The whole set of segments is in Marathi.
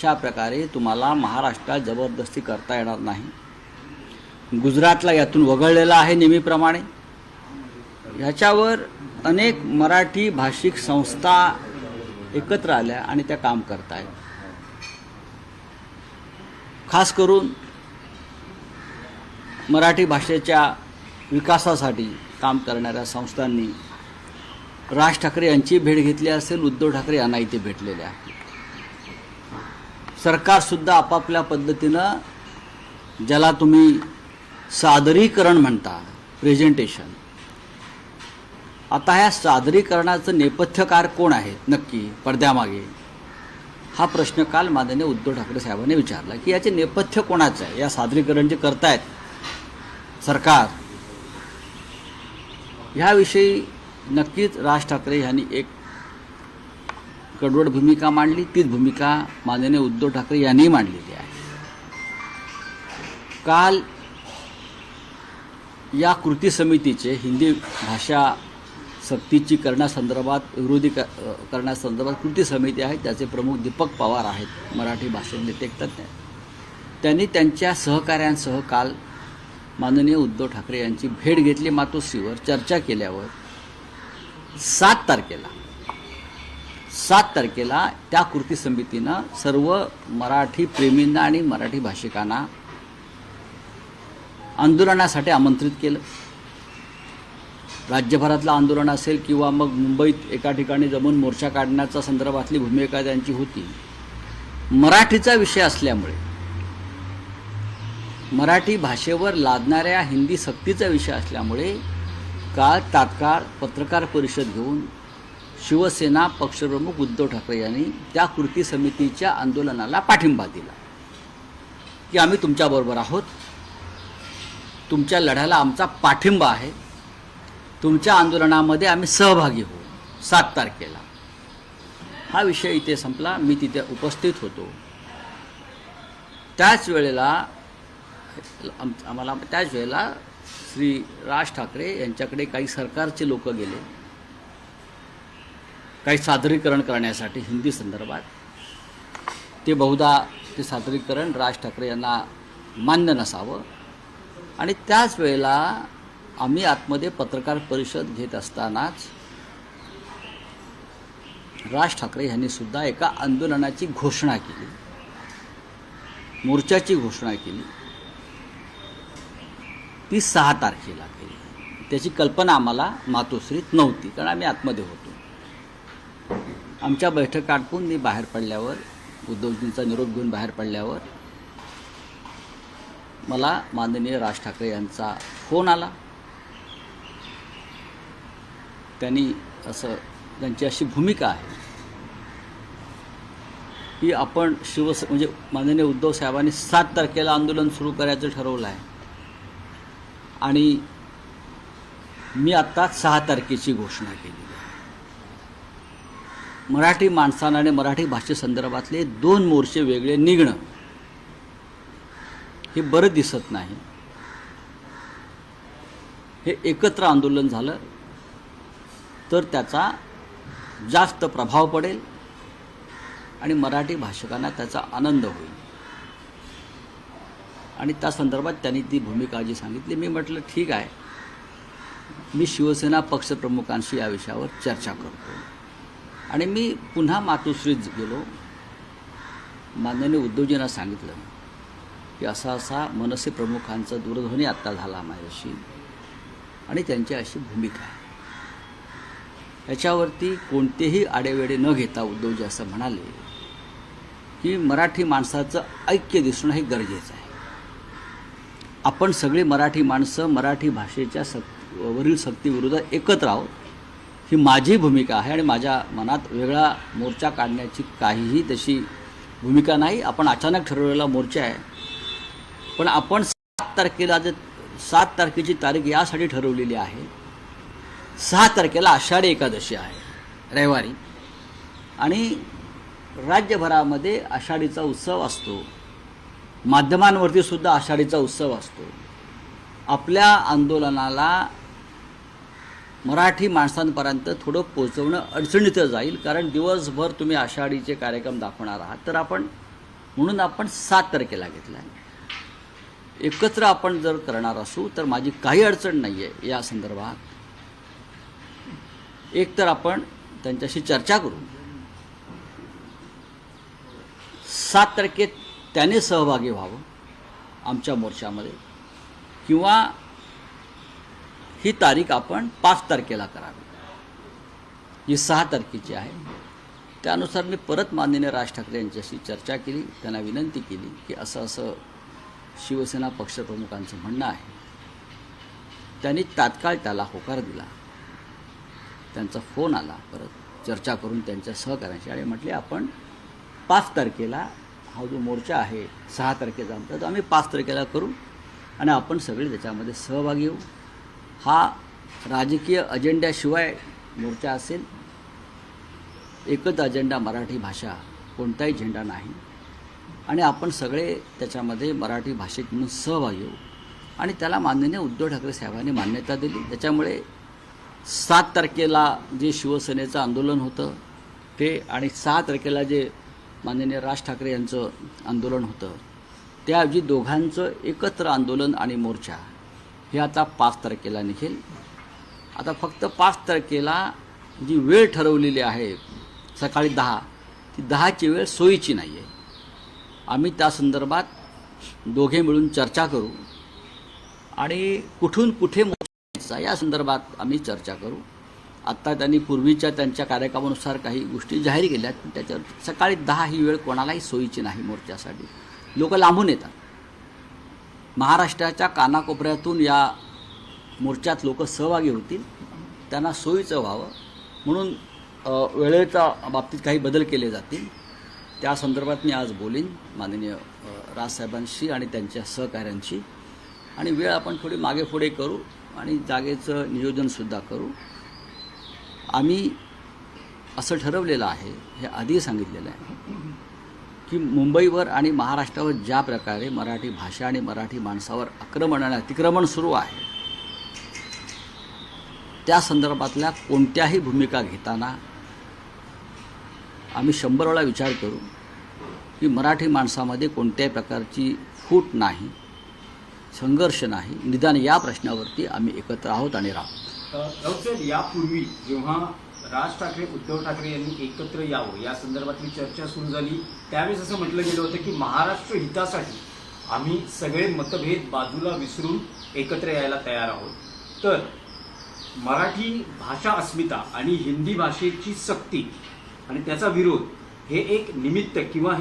अशा प्रकारे तुम्हाला महाराष्ट्रात जबरदस्ती करता येणार नाही। गुजरातला यातून वगळलेला आहे नेहमीप्रमाणे। ह्याच्यावर अनेक मराठी भाषिक संस्था एकत्र आल्या आणि त्या काम करत आहेत। खास करून मराठी भाषेच्या विकासासाठी काम करणाऱ्या संस्थांनी राज ठाकरे यांची भेट घेतली असेल, उद्धव ठाकरे यांना इथे भेटलेले आहे। सरकारसुद्धा आपापल्या पद्धतीनं ज्याला तुम्ही सादरीकरण म्हणता, प्रेझेंटेशन, आता ह्या सादरीकरणाचं नेपथ्यकार कोण आहेत नक्की पडद्यामागे, हा प्रश्न काल माननीय उद्धव ठाकरे साहेबांनी विचारला की याचे नेपथ्य कोणाचं आहे। या सादरीकरण जे करतायत सरकार, ह्याविषयी नक्कीच राज ठाकरे यांनी एक कडवड भूमिका मांडली। तीच भूमिका माननीय उद्धव ठाकरे यांनी मांडलेली आहे। काल या कृती समितीचे हिंदी भाषा सक्तीची करण्यासंदर्भात विरोधी करण्यासंदर्भात कृती समिती आहे, त्याचे प्रमुख दीपक पवार आहेत, मराठी भाषेतले तज्ञ। त्यांनी त्यांच्या सहकाऱ्यांसह काल माननीय उद्धव ठाकरे यांची भेट घेतली। मातोश्रीवर चर्चा केल्यावर 7 तारखेला त्या कृती समितीनं सर्व मराठी प्रेमींना आणि मराठी भाषिकांना आंदोलनासाठी आमंत्रित केलं। राज्यभरातलं आंदोलन असेल किंवा मग मुंबईत एका ठिकाणी जमून मोर्चा काढण्याच्या संदर्भातली भूमिका त्यांची होती। मराठीचा विषय असल्यामुळे, मराठी भाषेवर लादणाऱ्या हिंदी सक्तीचा विषय असल्यामुळे काल तात्काळ पत्रकार परिषद घेऊन शिवसेना पक्षप्रमुख उद्धव ठाकरे यांनी त्या कृती समितीच्या आंदोलनाला पाठिंबा दिला की आम्ही तुमच्याबरोबर आहोत, तुमच्या लढ्याला आमचा पाठिंबा आहे, तुमच्या आंदोलनामध्ये आम्ही सहभागी होऊ 7 तारखेला। हा विषय इथे संपला। मी तिथे उपस्थित होतो। त्याच वेळेला श्री राज ठाकरे यांच्याकडे काही सरकारचे लोक गेले, काही सादरीकरण करण्यासाठी हिंदी संदर्भात। ते बहुधा ते सादरीकरण राज ठाकरे यांना मान्य नसावं आणि त्याच वेळेला आम्ही आतमध्ये पत्रकार परिषद घेत असतानाच राज ठाकरे यांनी सुद्धा एका आंदोलनाची घोषणा केली, मोर्चाची घोषणा केली। ती 6 तारखेला केली। त्याची कल्पना आम्हाला मातोश्रीत नव्हती, कारण आम्ही आतमध्ये होतो। आमच्या बैठक आटपून मी बाहेर पडल्यावर, उद्धवजींचा निरोप घेऊन बाहेर पडल्यावर मला माननीय राज ठाकरे यांचा फोन आला। त्यांची अशी भूमिका आहे की आपण म्हणजे माननीय उद्धव साहेबांनी 7 तारखेला आंदोलन सुरू करायचं ठरवलं आहे आणि मी आत्ता 6 तारखेची घोषणा केली आहे। मराठी माणसांना आणि मराठी भाषेसंदर्भातले 2 मोर्चे वेगळे निघणं हे बरं दिसत नाही। हे एकत्र आंदोलन झालं तर त्याचा जास्त प्रभाव पडेल आणि मराठी भाषिकांना त्याचा आनंद होईल आणि त्या संदर्भात त्यांनी ती भूमिका जी सांगितली, मी म्हटलं ठीक आहे, मी शिवसेना पक्षप्रमुखांशी या विषयावर चर्चा करतो। आणि मी पुन्हा मातोश्रीत गेलो, माननीय उद्धवजींना सांगितलं की असा मनसे प्रमुखांचा दूरध्वनी आत्ता झाला माझ्याशी आणि त्यांची अशी भूमिका आहे। याच्यावरती कोणतेही आडेवेडे न घेता उद्धवजी असं म्हणाले की मराठी माणसाचं ऐक्य दिसणं हे गरजेचं आहे। आपण सगळी मराठी माणसं मराठी भाषेच्या वरील सक्तीविरोधात एकत्र आहोत, ही माझी भूमिका आहे आणि माझ्या मनात वेगळा मोर्चा काढण्याची काहीही तशी भूमिका नाही। आपण अचानक ठरवलेला मोर्चा आहे, पण आपण 7 तारखेची तारीख यासाठी ठरवलेली आहे, 6 तारखेला आषाढी एकादशी आहे रविवारी आणि राज्यभरामध्ये आषाढीचा उत्सव असतो, माध्यमांवरती सुद्धा आषाढीचा उत्सव असतो। आपल्या आंदोलनाला मराठी माणसांपर्यंत थोडं पोहोचवणं अडचणीचं जाईल, कारण दिवसभर तुम्ही आषाढीचे कार्यक्रम दाखवणार आहात, तर आपण म्हणून आपण 7 तारखेला घेतला आहे. एकत्र आपण जर करणार असू तर माझी काही अडचण नाही आहे या संदर्भात. एक तर आपण त्यांच्याशी चर्चा करू, 7 तारखेत त्याने सहभागी व्हावं आमच्या मोर्चामध्ये, किंवा ही तारीख आपण 5 तारखेला करावी, जी 6 तारखेची आहे. त्यानुसार मी परत माननीय राज ठाकरे यांच्याशी चर्चा केली, त्यांना विनंती केली की असं असं शिवसेना पक्षप्रमुखांचं म्हणणं आहे. त्यांनी तात्काळ त्याला होकार दिला. त्यांचा फोन आला परत चर्चा करून त्यांच्या सहकार्यांशी, आणि म्हटले आपण 5 तारखेला हा जो मोर्चा आहे 6 तारखेचा आमचा, तर आम्ही 5 तारखेला करू आणि आपण सगळे त्याच्यामध्ये सहभागी होऊ. हा राजकीय अजेंड्याशिवाय मोर्चा असेल, एकच अजेंडा मराठी भाषा, कोणताही झेंडा नाही, आणि आपण सगळे त्याच्यामध्ये मराठी भाषिक म्हणून सहभागी होऊ. आणि त्याला माननीय उद्धव ठाकरे साहेबांनी मान्यता दिली. त्याच्यामुळे 7 तारखेला जे शिवसेनेचं आंदोलन होतं ते, आणि 6 तारखेला जे माननीय राज ठाकरे यांचं आंदोलन होतं, त्याऐवजी दोघांचं एकत्र आंदोलन आणि मोर्चा हे आता 5 तारखेला निघेल. आता फक्त 5 तारखेला जी वेळ ठरवलेली आहे सकाळी 10, ती 10ची वेळ सोयीची नाही आहे. आम्ही त्या संदर्भात दोघे मिळून चर्चा करू आणि कुठून कुठे मोर्चा या संदर्भात आम्ही चर्चा करू. आत्ता त्यांनी पूर्वीच्या त्यांच्या कार्यक्रमानुसार काही गोष्टी जाहीर केल्यात, पण त्याच्यावर सकाळी 10 ही वेळ कोणालाही सोयीची नाही मोर्चासाठी. लोक लांबून येतात, महाराष्ट्राच्या कानाकोपऱ्यातून या मोर्चात लोक सहभागी होतील, त्यांना सोयीचं व्हावं म्हणून वेळेच्या बाबतीत काही बदल केले जातील. त्या संदर्भात मी आज बोलीन माननीय राजसाहेबांशी आणि त्यांच्या सहकाऱ्यांशी, आणि वेळ आपण थोडी मागे पुढे करू आणि जागेचं नियोजनसुद्धा करू. आम्ही असं ठरवलेलं आहे, हे आधी सांगितलेलं आहे की मुंबईवर आणि महाराष्ट्रावर ज्या प्रकारे मराठी भाषा आणि मराठी माणसावर आक्रमण आणि अतिक्रमण सुरू आहे, त्या संदर्भातल्या कोणत्याही भूमिका घेताना आम्ही 100 वेळा विचार करू की मराठी माणसामध्ये कोणत्याही प्रकारची फूट नाही, संघर्ष नाही. निदान या प्रश्नावरती आम्ही एकत्र आहोत आणि राहू. राऊत साहेब, यापूर्वी जेव्हा राज ठाकरे उद्धव ठाकरे यांनी एकत्र यावं या संदर्भातली चर्चा सुरू झाली, त्यावेळेस असं म्हटलं गेलं होतं की महाराष्ट्र हितासाठी आम्ही सगळे मतभेद बाजूला विसरून एकत्र यायला तयार आहोत. तर मराठी भाषा अस्मिता आणि हिंदी भाषेची सक्ती आणि त्याचा विरोध हे एक निमित्त किंवा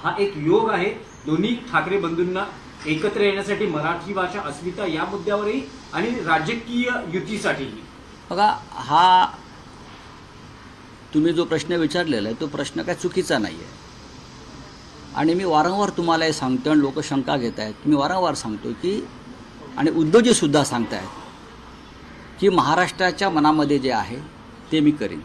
हा एक योग आहे दोन्ही ठाकरे बंधूंना एकत्र येण्यासाठी, मराठी भाषा अस्मिता या मुद्द्यावरही आणि राजकीय युतीसाठीही. बघा, हा तुम्ही जो प्रश्न विचारलेला आहे तो प्रश्न काय चुकीचा नाही आहे, आणि मी वारंवार तुम्हाला हे सांगतो आणि लोक शंका घेत आहेत. मी वारंवार सांगतो की, आणि उद्धवजीसुद्धा सांगत आहेत की महाराष्ट्राच्या मनामध्ये जे आहे ते मी करीन,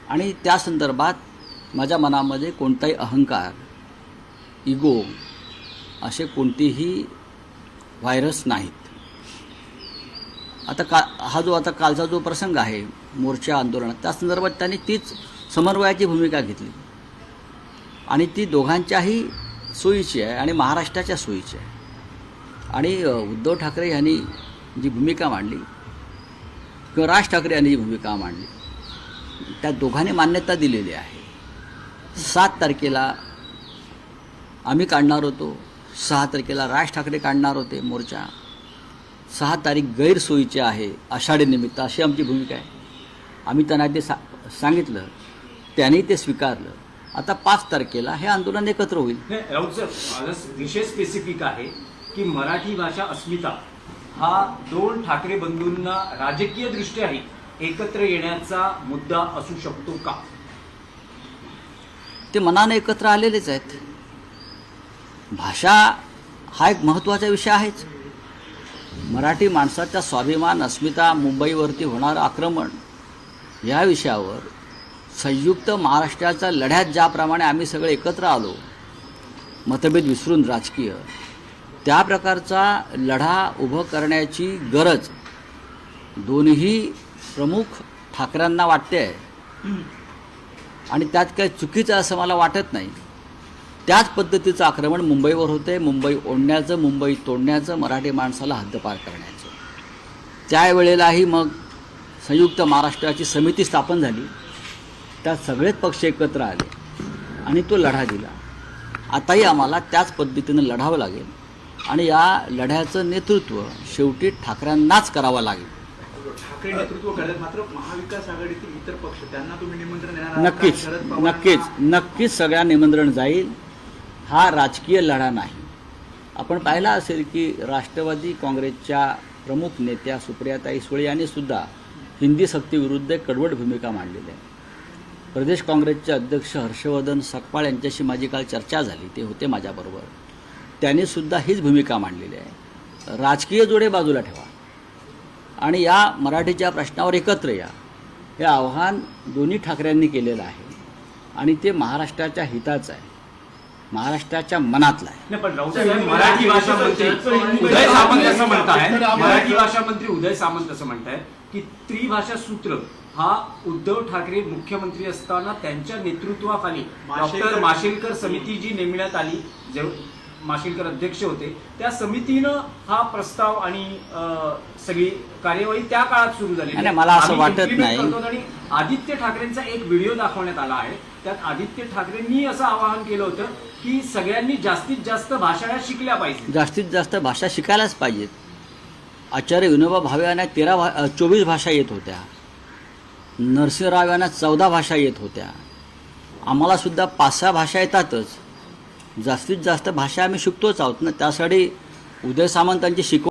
आणि त्या संदर्भात माझ्या मनामध्ये कोणताही अहंकार, इगो असे कोणतेही व्हायरस नाहीत. आता हा जो आता कालचा जो प्रसंग आहे मोर्चा आंदोलनात, त्या संदर्भात त्यांनी तीच समन्वयाची भूमिका घेतली, आणि ती दोघांच्याही सोयीची आहे आणि महाराष्ट्राच्या सोयीची आहे. आणि उद्धव ठाकरे यांनी जी भूमिका मांडली किंवा राज ठाकरे यांनी जी भूमिका मांडली, त्या दोघांनी मान्यता दिलेली आहे. 7 तारखेला आम्ही काढणार होतो, 6 तारखेला राज ठाकरे काढणार होते मोर्चा. 6 तारीख गैरसोयीची आहे आषाढीनिमित्त, अशी आमची भूमिका आहे. आम्ही त्यांना ते सांगितलं, त्यांनी ते स्वीकारलं. आता 5 तारखेला हे आंदोलन एकत्र होईल. राऊत सर, विषय स्पेसिफिक आहे की मराठी भाषा अस्मिता हा दोन ठाकरे बंधूंना राजकीय दृष्ट्याही एकत्र येण्याचा मुद्दा असू शकतो का? ते मनाने एकत्र आलेलेच आहेत. भाषा हा एक महत्त्वाचा विषय आहेच. मराठी माणसाचा स्वाभिमान, अस्मिता, मुंबईवरती होणारं आक्रमण या विषयावर संयुक्त महाराष्ट्राच्या लढ्यात ज्याप्रमाणे आम्ही सगळे एकत्र आलो, मतभेद विसरून राजकीय, त्या प्रकारचा लढा उभं करण्याची गरज दोन्ही प्रमुख ठाकरेंना वाटते आहे, आणि त्यात काही चुकीचं असं मला वाटत नाही. त्याच पद्धतीचं आक्रमण मुंबईवर होते. मुंबई ओढण्याचं, मुंबई तोडण्याचं, मराठी माणसाला हद्दपार करण्याचं. त्यावेळेलाही मग संयुक्त महाराष्ट्राची समिती स्थापन झाली. त्यात सगळेच पक्ष एकत्र आले आणि तो लढा दिला. आताही आम्हाला त्याच पद्धतीनं लढावं लागेल आणि या लढ्याचं नेतृत्व शेवटी ठाकरेंनाच करावं लागेल. ठाकरे नेतृत्व करत, मात्र महाविकास आघाडीतील इतर पक्ष त्यांना तुम्ही निमंत्रण देणार आहात का? नक्कीच शरद पवारांना- नक्कीच नक्कीच सगळ्या निमंत्रण जाईल. हा राजकीय लढा नाही. आपण पाहिला असेल की राष्ट्रवादी काँग्रेसच्या प्रमुख नेत्या सुप्रियाताई सुळे यांनी सुद्धा हिंदी सक्तीविरुद्ध एक कडवट भूमिका मांडलेली आहे. प्रदेश काँग्रेसचे अध्यक्ष हर्षवर्धन सकपाळ यांच्याशी माझी काल चर्चा झाली, ते होते माझ्याबरोबर. त्यांनीसुद्धा हीच भूमिका मांडलेली आहे. राजकीय जोडे बाजूला ठेवा आणि या मराठीच्या प्रश्नावर एकत्र या, हे आव्हान दोन्ही ठाकरेंनी केलेलं आहे आणि ते महाराष्ट्राच्या हिताचं आहे, महाराष्ट्राच्या मनातलं आहे. नाही, पण राऊत साहेब, मराठी भाषा मंत्री उदय सामंत असं म्हणतायत, मराठी भाषा मंत्री उदय सामंत असं म्हणतायत की त्रिभाषा सूत्र हा उद्धव ठाकरे मुख्यमंत्री असताना त्यांच्या नेतृत्वाखाली डॉक्टर माशेलकर समिती जी नेमण्यात आली, जे माशेलकर अध्यक्ष होते, त्या समितीनं हा प्रस्ताव आणि सगळी कार्यवाही त्या काळात सुरू झाली. नाही, मला असं आम्ही वाटत implement नाही. करतो. आणि आदित्य ठाकरेंचा एक व्हिडिओ दाखवण्यात आला आहे. त्यात आदित्य ठाकरेंनी असं आवाहन केलं होतं की सगळ्यांनी जास्तीत जास्त भाषा या शिकल्या पाहिजे. जास्तीत जास्त भाषा शिकायलाच पाहिजेत. आचार्य विनोबा भावे यांना 24 भाषा येत होत्या. नरसिंहराव यांना 14 भाषा येत होत्या. आम्हालासुद्धा 5-6 भाषा येतातच. जास्तीत जास्त भाषा आम्ही शिकतोच आहोत ना. त्यासाठी उदय सामंतांची शिकवण